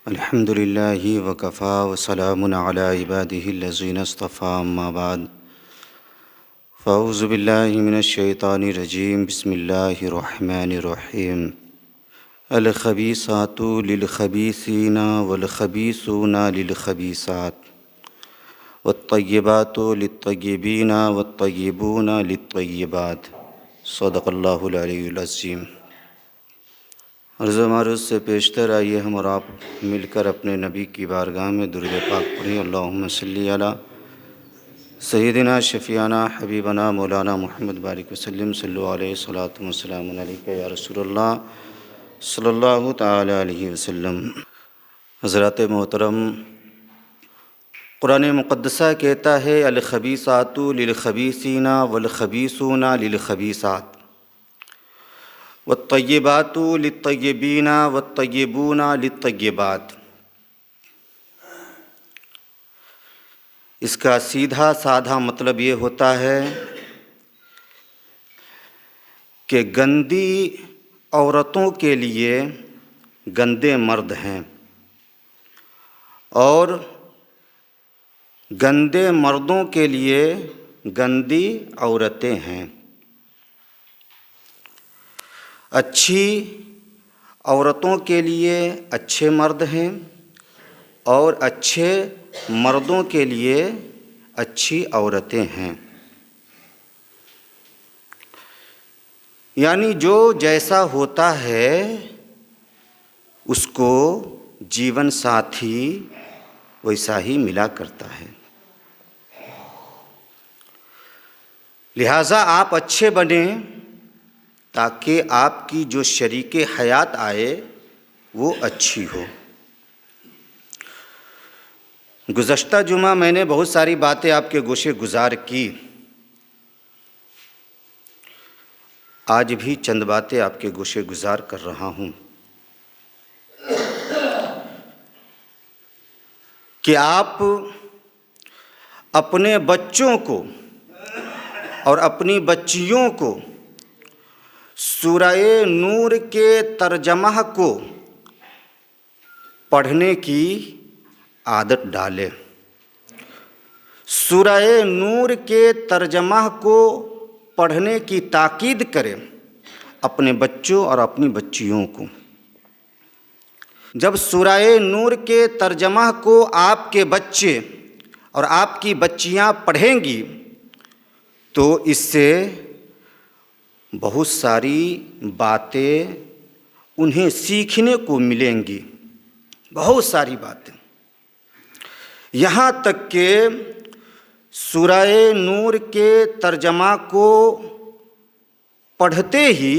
الحمد للہ وکفا وسلام علی عبادہ الذین اصطفیٰ اما بعد فاعوذ باللہ من الشیطان الرجیم بسم اللہ الرحمن الرحیم الخبیثات للخبیثین والخبیثون للخبیثات والطیبات للطیبین والطیبون للطیبات صدق اللہ العلی العظیم۔ عرض و معروض سے پیشتر آئیے ہم اور آپ مل کر اپنے نبی کی بارگاہ میں درود پاک پڑھیں۔ اللہم صلی علی سیدنا شفیعنا حبیبنا مولانا محمد بارک وسلم صلی علیہ الصلاۃ والسلام علیک یا رسول اللہ صلی اللہ تعالی علیہ وسلم۔ حضرات محترم، قرآن مقدسہ کہتا ہے الخبیثات للخبیثین والخبیثون للخبیثات والطیبات للطیبین والطیبون للطیبات۔ اس کا سیدھا سادھا مطلب یہ ہوتا ہے کہ گندی عورتوں کے لیے گندے مرد ہیں اور گندے مردوں کے لیے گندی عورتیں ہیں۔ اچھی عورتوں کے لیے اچھے مرد ہیں اور اچھے مردوں کے لیے اچھی عورتیں ہیں، یعنی جو جیسا ہوتا ہے اس کو جیون ساتھی ویسا ہی ملا کرتا ہے۔ لہٰذا آپ اچھے بنیں تاکہ آپ کی جو شریک حیات آئے وہ اچھی ہو۔ گزشتہ جمعہ میں نے بہت ساری باتیں آپ کے گوشے گزار کی، آج بھی چند باتیں آپ کے گوشے گزار کر رہا ہوں کہ آپ اپنے بچوں کو اور اپنی بچیوں کو سورہ نور کے ترجمہ کو پڑھنے کی عادت ڈالیں۔ سورہ نور کے ترجمہ کو پڑھنے کی تاکید کریں اپنے بچوں اور اپنی بچیوں کو۔ جب سورہ نور کے ترجمہ کو آپ کے بچے اور آپ کی بچیاں پڑھیں گی تو اس سے بہت ساری باتیں انہیں سیکھنے کو ملیں گی، بہت ساری باتیں، یہاں تک کہ سورہ نور کے ترجمہ کو پڑھتے ہی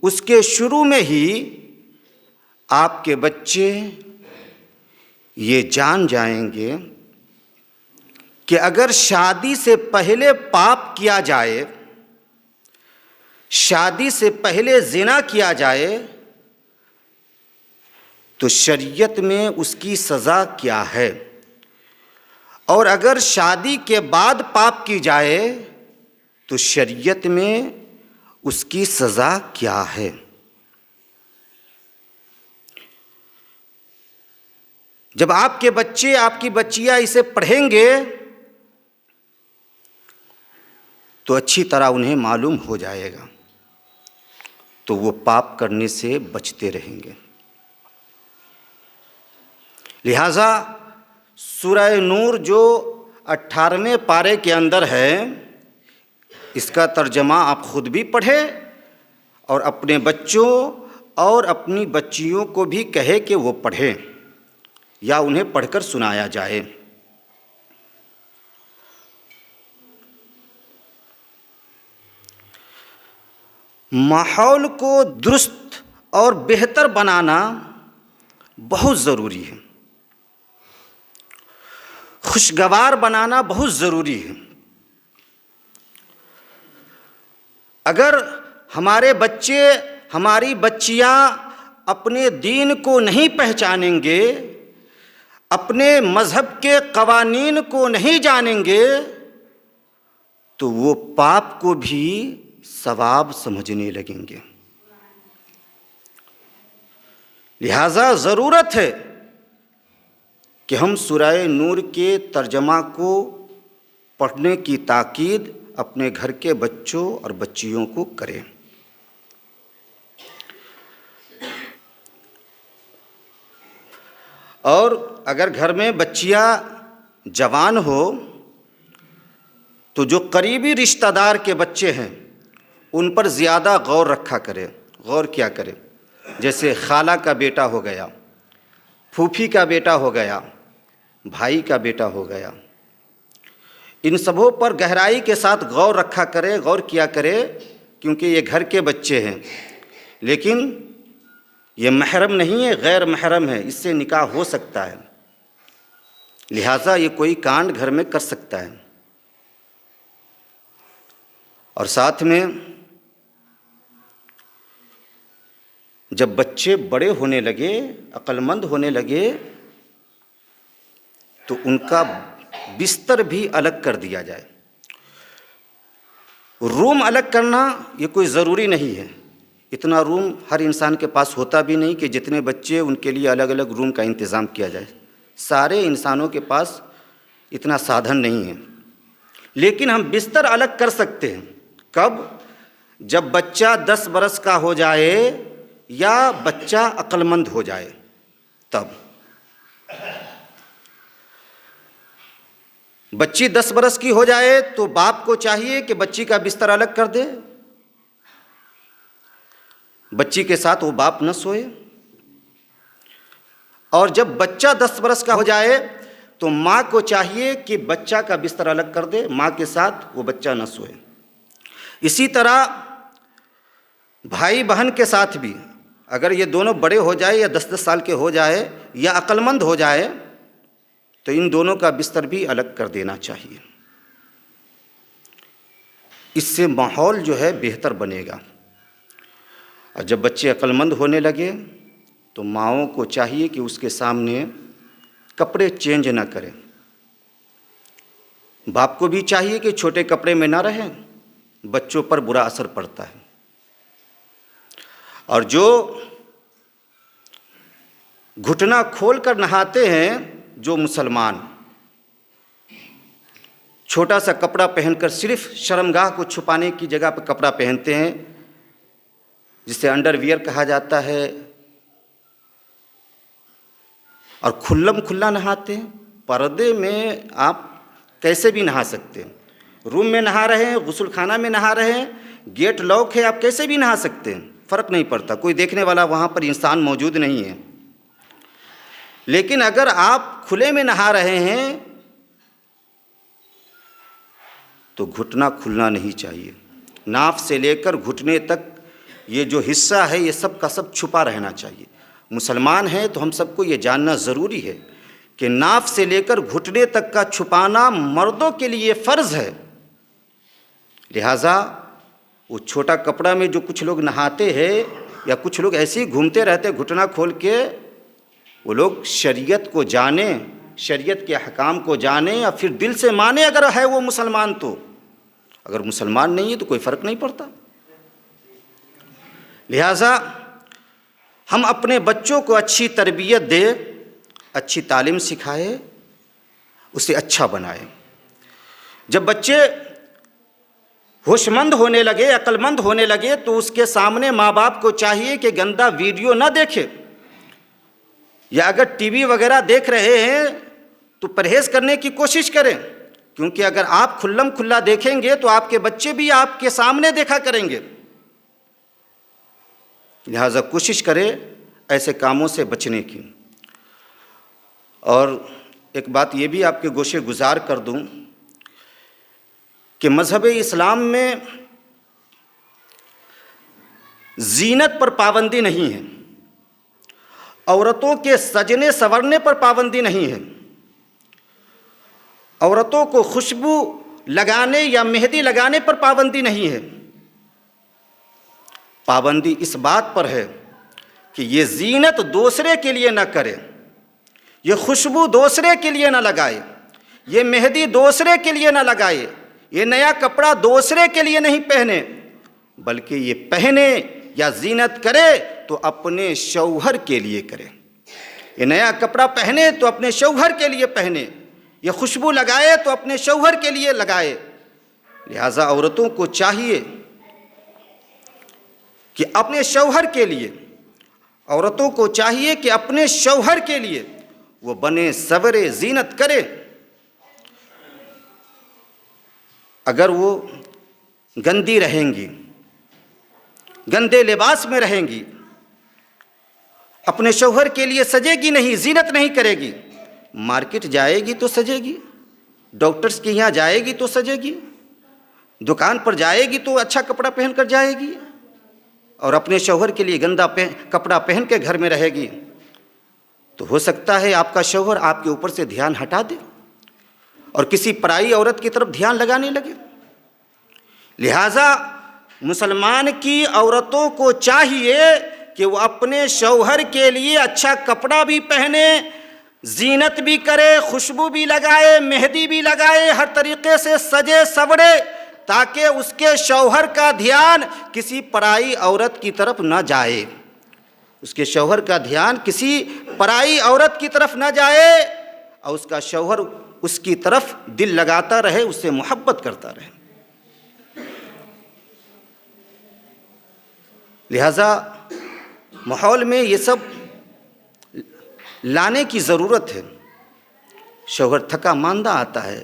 اس کے شروع میں ہی آپ کے بچے یہ جان جائیں گے کہ اگر شادی سے پہلے پاپ کیا جائے، شادی سے پہلے زنا کیا جائے تو شریعت میں اس کی سزا کیا ہے، اور اگر شادی کے بعد پاپ کی جائے تو شریعت میں اس کی سزا کیا ہے۔ جب آپ کے بچے آپ کی بچیاں اسے پڑھیں گے تو اچھی طرح انہیں معلوم ہو جائے گا، تو وہ پاپ کرنے سے بچتے رہیں گے۔ لہٰذا سورہ نور جو 18ویں پارے کے اندر ہے، اس کا ترجمہ آپ خود بھی پڑھیں اور اپنے بچوں اور اپنی بچیوں کو بھی کہے کہ وہ پڑھیں یا انہیں پڑھ کر سنایا جائے۔ ماحول کو درست اور بہتر بنانا بہت ضروری ہے، خوشگوار بنانا بہت ضروری ہے۔ اگر ہمارے بچے ہماری بچیاں اپنے دین کو نہیں پہچانیں گے، اپنے مذہب کے قوانین کو نہیں جانیں گے تو وہ پاپ کو بھی ثواب سمجھنے لگیں گے۔ لہٰذا ضرورت ہے کہ ہم سورہ نور کے ترجمہ کو پڑھنے کی تاکید اپنے گھر کے بچوں اور بچیوں کو کریں۔ اور اگر گھر میں بچیاں جوان ہو تو جو قریبی رشتہ دار کے بچے ہیں ان پر زیادہ غور رکھا کرے، غور کیا کرے، جیسے خالہ کا بیٹا ہو گیا، پھوپھی کا بیٹا ہو گیا، بھائی کا بیٹا ہو گیا، ان سبوں پر گہرائی کے ساتھ غور رکھا کرے، غور کیا کرے، کیونکہ یہ گھر کے بچے ہیں، لیکن یہ محرم نہیں ہے، غیر محرم ہے، اس سے نکاح ہو سکتا ہے، لہٰذا یہ کوئی کانڈ گھر میں کر سکتا ہے۔ اور ساتھ میں جب بچے بڑے ہونے لگے، عقل مند ہونے لگے، تو ان کا بستر بھی الگ کر دیا جائے۔ روم الگ کرنا یہ کوئی ضروری نہیں ہے، اتنا روم ہر انسان کے پاس ہوتا بھی نہیں کہ جتنے بچے ان کے لیے الگ الگ روم کا انتظام کیا جائے، سارے انسانوں کے پاس اتنا سادھن نہیں ہے، لیکن ہم بستر الگ کر سکتے ہیں۔ کب؟ جب بچہ 10 برس کا ہو جائے یا بچہ عقل مند ہو جائے، تب۔ بچی 10 برس کی ہو جائے تو باپ کو چاہیے کہ بچی کا بستر الگ کر دے، بچی کے ساتھ وہ باپ نہ سوئے۔ اور جب بچہ 10 برس کا ہو جائے تو ماں کو چاہیے کہ بچہ کا بستر الگ کر دے، ماں کے ساتھ وہ بچہ نہ سوئے۔ اسی طرح بھائی بہن کے ساتھ بھی، اگر یہ دونوں بڑے ہو جائے یا 10 سال کے ہو جائے یا عقل مند ہو جائے تو ان دونوں کا بستر بھی الگ کر دینا چاہیے، اس سے ماحول جو ہے بہتر بنے گا۔ اور جب بچے عقل مند ہونے لگے تو ماؤں کو چاہیے کہ اس کے سامنے کپڑے چینج نہ کریں، باپ کو بھی چاہیے کہ چھوٹے کپڑے میں نہ رہیں، بچوں پر برا اثر پڑتا ہے۔ اور جو گھٹنا کھول کر نہاتے ہیں، جو مسلمان چھوٹا سا کپڑا پہن کر صرف شرمگاہ کو چھپانے کی جگہ پہ کپڑا پہنتے ہیں، جسے انڈر ویئر کہا جاتا ہے، اور کھلم کھلا نہاتے ہیں، پردے میں آپ کیسے بھی نہا سکتے ہیں، روم میں نہا رہے ہیں، غسل خانہ میں نہا رہے ہیں، گیٹ لاک ہے، آپ کیسے بھی نہا سکتے ہیں، فرق نہیں پڑتا، کوئی دیکھنے والا وہاں پر انسان موجود نہیں ہے۔ لیکن اگر آپ کھلے میں نہا رہے ہیں تو گھٹنا کھلنا نہیں چاہیے، ناف سے لے کر گھٹنے تک یہ جو حصہ ہے یہ سب کا سب چھپا رہنا چاہیے۔ مسلمان ہیں تو ہم سب کو یہ جاننا ضروری ہے کہ ناف سے لے کر گھٹنے تک کا چھپانا مردوں کے لیے فرض ہے، لہٰذا وہ چھوٹا کپڑا میں جو کچھ لوگ نہاتے ہیں یا کچھ لوگ ایسے ہی گھومتے رہتے گھٹنا کھول کے، وہ لوگ شریعت کو جانیں، شریعت کے احکام کو جانیں یا پھر دل سے مانے اگر ہے وہ مسلمان تو، اگر مسلمان نہیں ہے تو کوئی فرق نہیں پڑتا۔ لہٰذا ہم اپنے بچوں کو اچھی تربیت دیں، اچھی تعلیم سکھائے، اسے اچھا بنائے۔ جب بچے ہوش مند ہونے لگے، عقل مند ہونے لگے تو اس کے سامنے ماں باپ کو چاہیے کہ گندا ویڈیو نہ دیکھے، یا اگر ٹی وی وغیرہ دیکھ رہے ہیں تو پرہیز کرنے کی کوشش کریں، کیونکہ اگر آپ کھلم کھلا دیکھیں گے تو آپ کے بچے بھی آپ کے سامنے دیکھا کریں گے، لہٰذا کوشش کریں ایسے کاموں سے بچنے کی۔ اور ایک بات یہ بھی آپ کے گوشے گزار کر دوں کہ مذہب اسلام میں زینت پر پابندی نہیں ہے، عورتوں کے سجنے سنورنے پر پابندی نہیں ہے، عورتوں کو خوشبو لگانے یا مہندی لگانے پر پابندی نہیں ہے، پابندی اس بات پر ہے کہ یہ زینت دوسرے کے لیے نہ کرے، یہ خوشبو دوسرے کے لیے نہ لگائے، یہ مہندی دوسرے کے لیے نہ لگائے، یہ نیا کپڑا دوسرے کے لیے نہیں پہنے، بلکہ یہ پہنے یا زینت کرے تو اپنے شوہر کے لیے کرے، یہ نیا کپڑا پہنے تو اپنے شوہر کے لیے پہنے، یہ خوشبو لگائے تو اپنے شوہر کے لیے لگائے۔ لہٰذا عورتوں کو چاہیے کہ اپنے شوہر کے لیے، عورتوں کو چاہیے کہ اپنے شوہر کے لیے وہ بنے، سورے، زینت کرے۔ اگر وہ گندی رہیں گی، گندے لباس میں رہیں گی، اپنے شوہر کے لیے سجے گی نہیں، زینت نہیں کرے گی، مارکیٹ جائے گی تو سجے گی، ڈاکٹرز کے یہاں جائے گی تو سجے گی، دکان پر جائے گی تو اچھا کپڑا پہن کر جائے گی، اور اپنے شوہر کے لیے گندا کپڑا پہن کے گھر میں رہے گی، تو ہو سکتا ہے آپ کا شوہر آپ کے اوپر سے دھیان ہٹا دے اور کسی پرائی عورت کی طرف دھیان لگانے لگے۔ لہٰذا مسلمان کی عورتوں کو چاہیے کہ وہ اپنے شوہر کے لیے اچھا کپڑا بھی پہنے، زینت بھی کرے، خوشبو بھی لگائے، مہندی بھی لگائے، ہر طریقے سے سجے سورے، تاکہ اس کے شوہر کا دھیان کسی پرائی عورت کی طرف نہ جائے، اس کے شوہر کا دھیان کسی پرائی عورت کی طرف نہ جائے، اور اس کا شوہر اس کی طرف دل لگاتا رہے، اس سے محبت کرتا رہے۔ لہذا ماحول میں یہ سب لانے کی ضرورت ہے۔ شوہر تھکا ماندہ آتا ہے،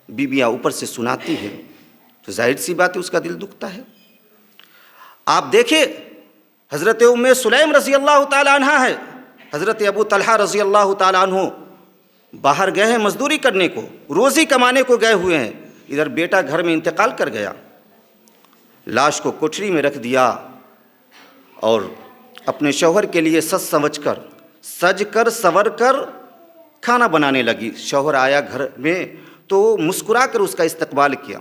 بیویاں اوپر سے سناتی ہے، تو ظاہر سی بات ہے اس کا دل دکھتا ہے۔ آپ دیکھیں حضرت ام سلیم رضی اللہ تعالی عنہ ہے، حضرت ابو طلحہ رضی اللہ تعالی عنہ باہر گئے ہیں مزدوری کرنے کو، روزی کمانے کو گئے ہوئے ہیں، ادھر بیٹا گھر میں انتقال کر گیا، لاش کو کوٹھری میں رکھ دیا اور اپنے شوہر کے لیے سج کر سنور کر کھانا بنانے لگی۔ شوہر آیا گھر میں تو مسکرا کر اس کا استقبال کیا،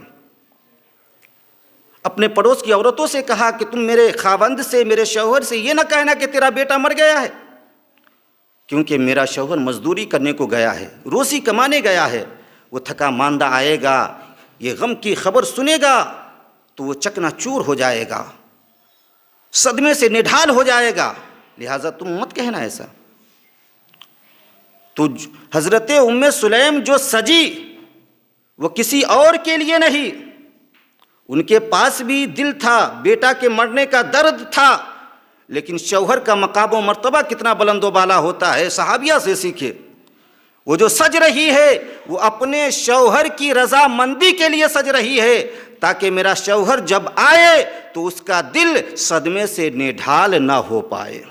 اپنے پڑوس کی عورتوں سے کہا کہ تم میرے خاوند سے، میرے شوہر سے یہ نہ کہنا کہ تیرا بیٹا مر گیا ہے، کیونکہ میرا شوہر مزدوری کرنے کو گیا ہے، روزی کمانے گیا ہے، وہ تھکا ماندہ آئے گا، یہ غم کی خبر سنے گا تو وہ چکنا چور ہو جائے گا، صدمے سے نڈھال ہو جائے گا، لہٰذا تم مت کہنا ایسا۔ تو حضرت ام سلیم جو سجی وہ کسی اور کے لیے نہیں، ان کے پاس بھی دل تھا، بیٹا کے مرنے کا درد تھا، لیکن شوہر کا مقام و مرتبہ کتنا بلند و بالا ہوتا ہے، صحابیہ سے سیکھے۔ وہ جو سج رہی ہے وہ اپنے شوہر کی رضا مندی کے لیے سج رہی ہے، تاکہ میرا شوہر جب آئے تو اس کا دل صدمے سے نڈھال نہ ہو پائے۔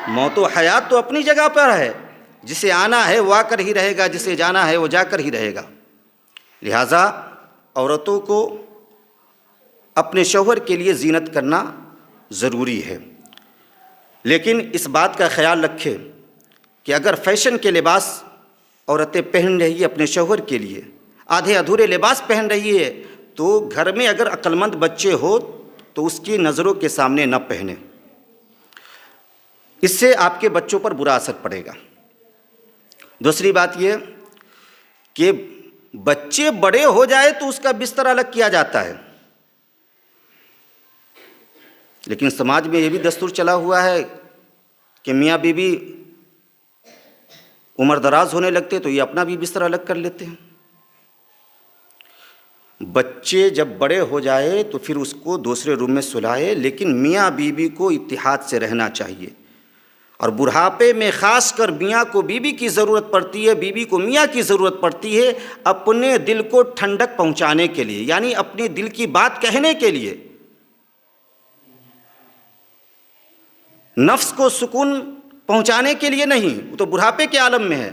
موت و حیات تو اپنی جگہ پر ہے، جسے آنا ہے وہ آ کر ہی رہے گا، جسے جانا ہے وہ جا کر ہی رہے گا۔ لہٰذا عورتوں کو اپنے شوہر کے لیے زینت کرنا ضروری ہے، لیکن اس بات کا خیال رکھے کہ اگر فیشن کے لباس عورتیں پہن رہی ہے اپنے شوہر کے لیے، آدھے ادھورے لباس پہن رہی ہے، تو گھر میں اگر عقل مند بچے ہو تو اس کی نظروں کے سامنے نہ پہنے، اس سے آپ کے بچوں پر برا اثر پڑے گا۔ دوسری بات یہ کہ بچے بڑے ہو جائے تو اس کا بستر الگ کیا جاتا ہے، لیکن سماج میں یہ بھی دستور چلا ہوا ہے کہ میاں بیوی عمر دراز ہونے لگتے تو یہ اپنا بھی بستر الگ کر لیتے ہیں۔ بچے جب بڑے ہو جائے تو پھر اس کو دوسرے روم میں سلائے، لیکن میاں بیوی کو اتحاد سے رہنا چاہیے، اور بڑھاپے میں خاص کر میاں کو بیوی کی ضرورت پڑتی ہے، بیوی کو میاں کی ضرورت پڑتی ہے اپنے دل کو ٹھنڈک پہنچانے کے لیے، یعنی اپنے دل کی بات کہنے کے لیے، نفس کو سکون پہنچانے کے لیے نہیں، وہ تو بڑھاپے کے عالم میں ہے،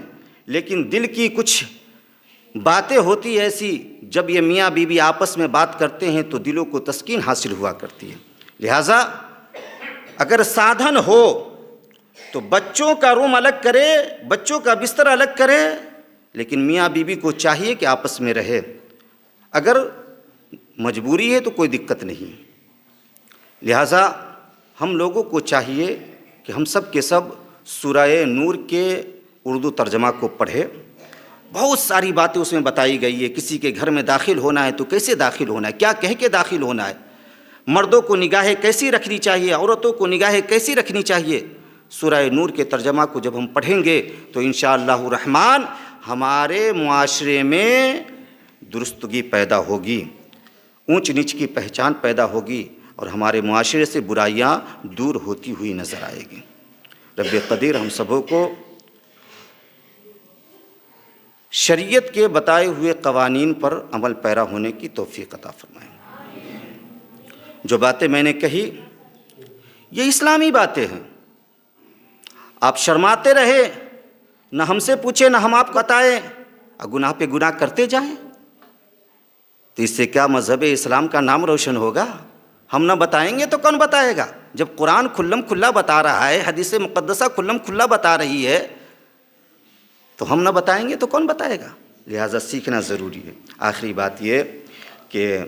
لیکن دل کی کچھ باتیں ہوتی ایسی، جب یہ میاں بیوی آپس میں بات کرتے ہیں تو دلوں کو تسکین حاصل ہوا کرتی ہے۔ لہٰذا اگر سادھن ہو تو بچوں کا روم الگ کرے، بچوں کا بستر الگ کرے، لیکن میاں بیوی کو چاہیے کہ آپس میں رہے، اگر مجبوری ہے تو کوئی دقت نہیں۔ لہٰذا ہم لوگوں کو چاہیے کہ ہم سب کے سب سورہ نور کے اردو ترجمہ کو پڑھیں، بہت ساری باتیں اس میں بتائی گئی ہے، کسی کے گھر میں داخل ہونا ہے تو کیسے داخل ہونا ہے، کیا کہہ کے داخل ہونا ہے، مردوں کو نگاہیں کیسی رکھنی چاہیے، عورتوں کو نگاہیں کیسی رکھنی چاہیے، سورہ نور کے ترجمہ کو جب ہم پڑھیں گے تو انشاءاللہ الرحمن ہمارے معاشرے میں درستگی پیدا ہوگی، اونچ نیچ کی پہچان پیدا ہوگی، اور ہمارے معاشرے سے برائیاں دور ہوتی ہوئی نظر آئے گی۔ رب قدیر ہم سبوں کو شریعت کے بتائے ہوئے قوانین پر عمل پیرا ہونے کی توفیق عطا فرمائے۔ جو باتیں میں نے کہی یہ اسلامی باتیں ہیں، آپ شرماتے رہے، نہ ہم سے پوچھیں نہ ہم آپ کو بتائیں، گناہ پہ گناہ کرتے جائیں تو اس سے کیا مذہب اسلام کا نام روشن ہوگا؟ ہم نہ بتائیں گے تو کون بتائے گا؟ جب قرآن کھلم کھلا بتا رہا ہے، حدیث مقدسہ کھلم کھلا بتا رہی ہے، تو ہم نہ بتائیں گے تو کون بتائے گا؟ لہٰذا سیکھنا ضروری ہے۔ آخری بات یہ کہ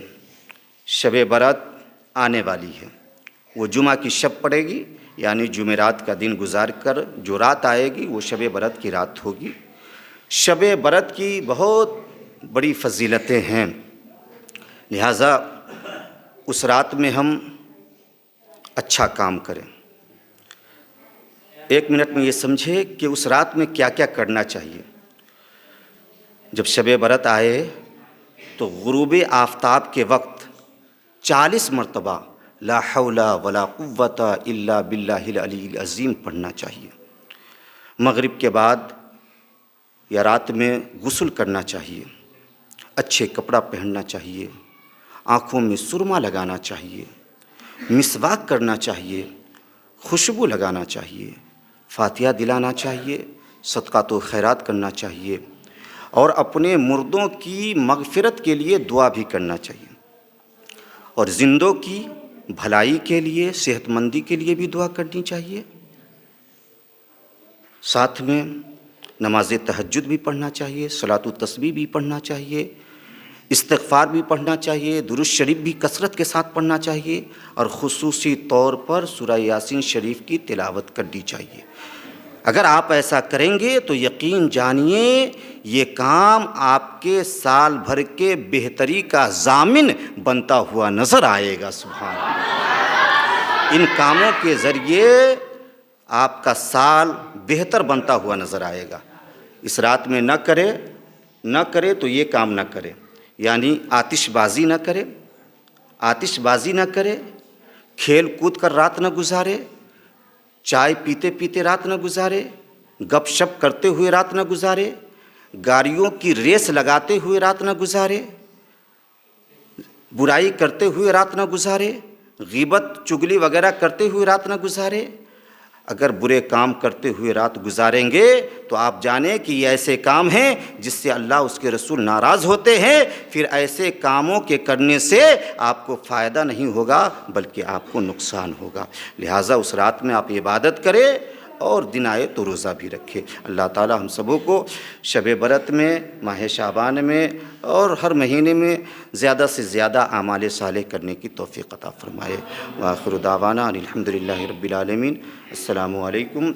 شب برات آنے والی ہے، وہ جمعہ کی شب پڑے گی، یعنی جمعرات کا دن گزار کر جو رات آئے گی وہ شب برات کی رات ہوگی۔ شب برات کی بہت بڑی فضیلتیں ہیں، لہٰذا اس رات میں ہم اچھا کام کریں۔ ایک منٹ میں یہ سمجھے کہ اس رات میں کیا کیا کرنا چاہیے۔ جب شب برات آئے تو غروب آفتاب کے وقت 40 مرتبہ لا حول ولا قوت الا باللہ العلی العظیم پڑھنا چاہیے۔ مغرب کے بعد یا رات میں غسل کرنا چاہیے، اچھے کپڑا پہننا چاہیے، آنکھوں میں سرما لگانا چاہیے، مسواک کرنا چاہیے، خوشبو لگانا چاہیے، فاتحہ دلانا چاہیے، صدقات و خیرات کرنا چاہیے، اور اپنے مردوں کی مغفرت کے لیے دعا بھی کرنا چاہیے، اور زندوں کی بھلائی کے لیے، صحت مندی کے لیے بھی دعا کرنی چاہیے۔ ساتھ میں نماز تہجد بھی پڑھنا چاہیے، صلاۃ التسبیح بھی پڑھنا چاہیے، استغفار بھی پڑھنا چاہیے، درود شریف بھی کثرت کے ساتھ پڑھنا چاہیے، اور خصوصی طور پر سورہ یاسین شریف کی تلاوت کرنی چاہیے۔ اگر آپ ایسا کریں گے تو یقین جانیے یہ کام آپ کے سال بھر کے بہتری کا ضامن بنتا ہوا نظر آئے گا۔ سبحان اللہ، ان کاموں کے ذریعے آپ کا سال بہتر بنتا ہوا نظر آئے گا۔ اس رات میں نہ کرے تو یہ کام نہ کرے، یعنی آتش بازی نہ کرے، کھیل کود کر رات نہ گزارے، چائے پیتے پیتے رات نہ گزارے، گپ شپ کرتے ہوئے رات نہ گزارے، گاڑیوں کی ریس لگاتے ہوئے رات نہ گزارے، برائی کرتے ہوئے رات نہ گزارے، غیبت چگلی وغیرہ کرتے ہوئے رات نہ گزارے۔ اگر برے کام کرتے ہوئے رات گزاریں گے تو آپ جانیں کہ یہ ایسے کام ہیں جس سے اللہ اس کے رسول ناراض ہوتے ہیں۔ پھر ایسے کاموں کے کرنے سے آپ کو فائدہ نہیں ہوگا بلکہ آپ کو نقصان ہوگا۔ لہٰذا اس رات میں آپ عبادت کریں اور دن آئے تو روزہ بھی رکھے۔ اللہ تعالی ہم سبوں کو شب برات میں، ماہ شعبان میں اور ہر مہینے میں زیادہ سے زیادہ اعمال صالح کرنے کی توفیق عطا فرمائے۔ وآخر دعوانا ان الحمد للہ رب العالمین۔ السلام علیکم۔